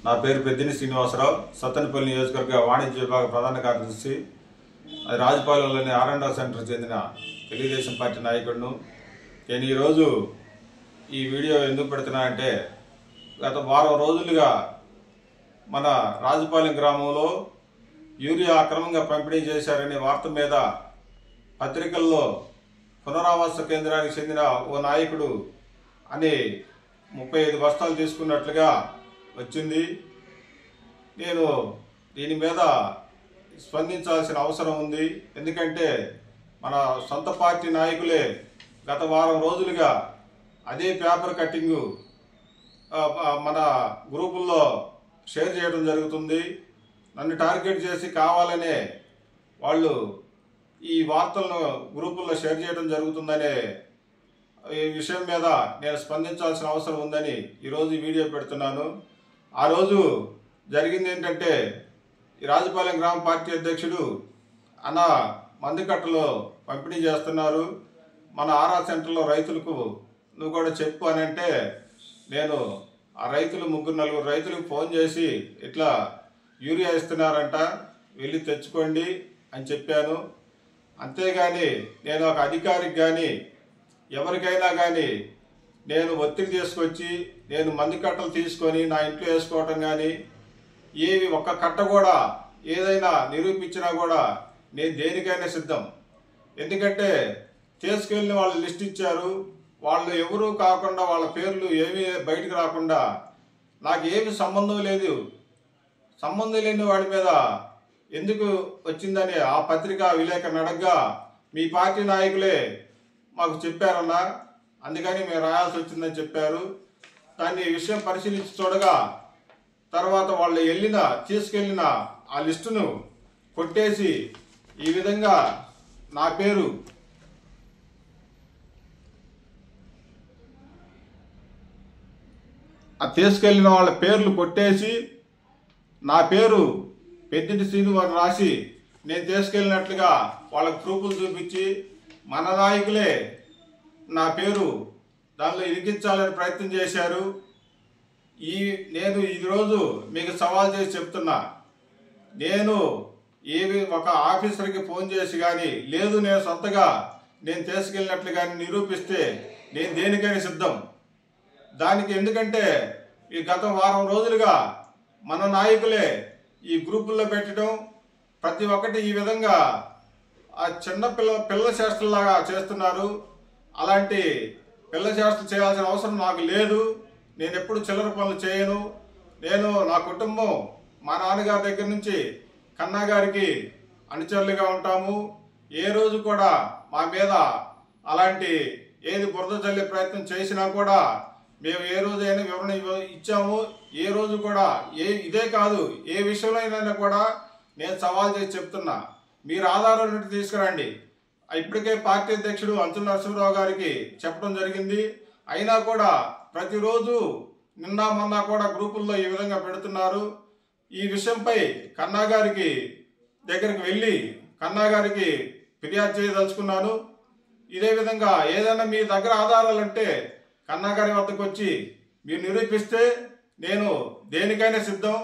నా పేరు పెద్దిని శ్రీనివాసరావు, సత్తెనపల్లి నియోజకవర్గ వాణిజ్య విభాగ ప్రధాన కార్యదర్శి. రాజపాలెంలోని ఆర్&ఆర్ సెంటర్ చెందిన తెలుగుదేశం పార్టీ నాయకుడును. నేను ఈరోజు ఈ వీడియో ఎందుకు పెడుతున్నా అంటే, గత వారం రోజులుగా మన రాజపాలెం గ్రామంలో యూరియా అక్రమంగా పంపిణీ చేశారనే వార్త మీద పత్రికల్లో పునరావాస కేంద్రానికి చెందిన ఓ నాయకుడు అని 35 బస్తాలు తీసుకున్నట్లుగా వచ్చింది. నేను దీని మీద స్పందించాల్సిన అవసరం ఉంది. ఎందుకంటే మన సొంత పార్టీ నాయకులే గత వారం రోజులుగా అదే పేపర్ కట్టింగు మన గ్రూపుల్లో షేర్ చేయడం జరుగుతుంది. నన్ను టార్గెట్ చేసి కావాలనే వాళ్ళు ఈ వార్తలను గ్రూపుల్లో షేర్ చేయడం జరుగుతుందనే ఈ విషయం మీద నేను స్పందించాల్సిన అవసరం ఉందని ఈరోజు ఈ వీడియో పెడుతున్నాను. ఆ రోజు జరిగింది ఏంటంటే, ఈ రాజపాలెం గ్రామ పార్టీ అధ్యక్షుడు అన్న మందుకట్టలో పంపిణీ చేస్తున్నారు, మన ఆర్&ఆర్ సెంటర్లో రైతులకు నువ్వు కూడా చెప్పు అని అంటే, నేను ఆ రైతులు 3-4 రైతులకు ఫోన్ చేసి ఇట్లా యూరియా ఇస్తున్నారంట, వెళ్ళి తెచ్చుకోండి అని చెప్పాను. అంతేగాని నేను ఒక అధికారికి కానీ ఎవరికైనా కానీ నేను ఒత్తిడి తీసుకొచ్చి నేను మందు కట్టలు తీసుకొని నా ఇంట్లో వేసుకోవటం కానీ, ఏవి ఒక్క కట్ట కూడా ఏదైనా నిరూపించినా కూడా నేను దేనికైనా సిద్ధం. ఎందుకంటే తీసుకెళ్ళిన వాళ్ళు లిస్ట్ ఇచ్చారు, వాళ్ళు ఎవరూ కాకుండా వాళ్ళ పేర్లు ఏమీ బయటకు రాకుండా నాకు ఏమి సంబంధం లేదు, సంబంధం లేని వాడి మీద ఎందుకు వచ్చిందని ఆ పత్రికా విలేకరుని అడగ్గా మీ పార్టీ నాయకులే మాకు చెప్పారన్నా, అందుకని మేము రాయాల్సి వచ్చిందని చెప్పారు. దాన్ని విషయం పరిశీలించి చూడగా తర్వాత వాళ్ళు తీసుకెళ్ళిన ఆ లిస్టును కొట్టేసి ఈ విధంగా నా పేరు తీసుకెళ్ళిన వాళ్ళ పేర్లు కొట్టేసి నా పేరు పెద్దింటి శ్రీనివాస్ రాసి నేను తీసుకెళ్ళినట్లుగా వాళ్ళకు ప్రూఫ్లు చూపించి మన నాయకులే నా పేరు దానిలో ఇరికించాలని ప్రయత్నం చేశారు. నేను ఈరోజు మీకు సవాల్ చేసి చెప్తున్నా, నేను ఒక ఆఫీసర్కి ఫోన్ చేసి కానీ లేదు నేను సొంతగా నేను తీసుకెళ్ళినట్లు కానీ నిరూపిస్తే నేను దేనికైనా సిద్ధం. దానికి ఎందుకంటే ఈ గత వారం రోజులుగా మన నాయకులే ఈ గ్రూపుల్లో పెట్టడం, ప్రతి ఒక్కటి ఈ విధంగా ఆ చిన్న పిల్ల చేష్టలాగా చేస్తున్నారు. అలాంటి పిల్ల చేష్ట చేయాల్సిన అవసరం నాకు లేదు. నేను ఎప్పుడు చిల్లర పనులు చేయను. నేను నా కుటుంబం మా నాన్నగారి దగ్గర నుంచి కన్నా గారికి అనుచరులుగా ఉంటాము. ఏ రోజు కూడా మా మీద అలాంటి ఏది బురద చల్లే ప్రయత్నం చేసినా కూడా మేము ఏ రోజైనా వివరణ ఇచ్చాము. ఏ రోజు కూడా ఇదే కాదు, ఏ విషయంలో అయినా కూడా నేను సవాల్ చేసి చెప్తున్నా, మీరు ఆధారాలు తీసుకురండి. ఇప్పటికే పార్టీ అధ్యక్షుడు అంచుల నరసింహరావు గారికి చెప్పడం జరిగింది. అయినా కూడా ప్రతిరోజు నిన్న మొన్న కూడా గ్రూపుల్లో ఈ విధంగా పెడుతున్నారు. ఈ విషయంపై కన్నా గారికి దగ్గరికి వెళ్ళి కన్నా గారికి ఫిర్యాదు చేయదలుచుకున్నాను. ఇదే విధంగా ఏదైనా మీ దగ్గర ఆధారాలంటే కన్నా గారి వద్దకు వచ్చి మీరు నిరూపిస్తే నేను దేనికైనా సిద్ధం.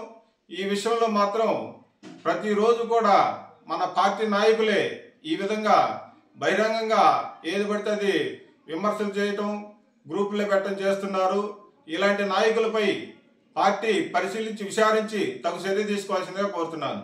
ఈ విషయంలో మాత్రం ప్రతిరోజు కూడా మన పార్టీ నాయకులే ఈ విధంగా బహిరంగంగా ఏది పడితే అది విమర్శలు చేయటం, గ్రూపుల్లో పెట్టడం చేస్తున్నారు. ఇలాంటి నాయకులపై పార్టీ పరిశీలించి విచారించి తగు చర్య తీసుకోవాల్సిందిగా కోరుతున్నాను.